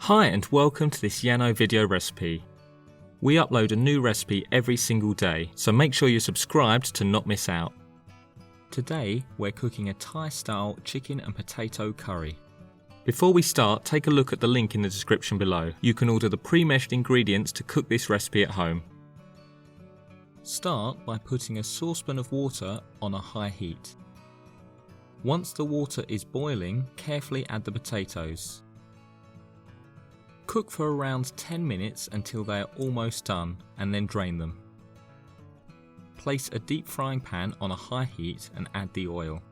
Hi and welcome to this Yano video recipe. We upload a new recipe every single day, so make sure you're subscribed to not miss out. Today we're cooking a Thai style chicken and potato curry. Before we start, take a look at the link in the description below. You can order the pre-meshed ingredients to cook this recipe at home. Start by putting a saucepan of water on a high heat. Once the water is boiling, carefully add the potatoes. Cook for around 10 minutes until they are almost done and then drain them. Place a deep frying pan on a high heat and add the oil.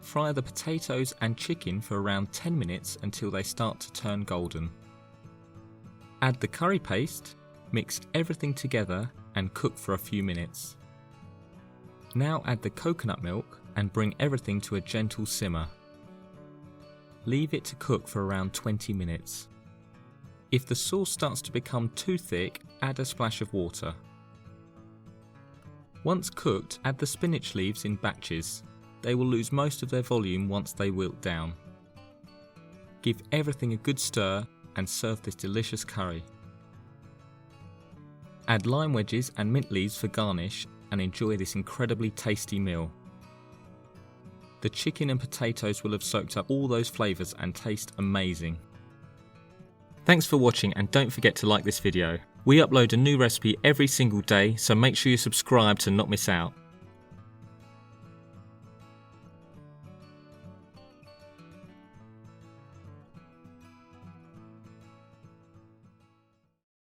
Fry the potatoes and chicken for around 10 minutes until they start to turn golden. Add the curry paste, mix everything together and cook for a few minutes. Now add the coconut milk and bring everything to a gentle simmer. Leave it to cook for around 20 minutes. If the sauce starts to become too thick, add a splash of water. Once cooked, add the spinach leaves in batches. They will lose most of their volume once they wilt down. Give everything a good stir and serve this delicious curry. Add lime wedges and mint leaves for garnish and enjoy this incredibly tasty meal. The chicken and potatoes will have soaked up all those flavours and taste amazing. Thanks for watching and don't forget to like this video. We upload a new recipe every single day, so make sure you subscribe to not miss out.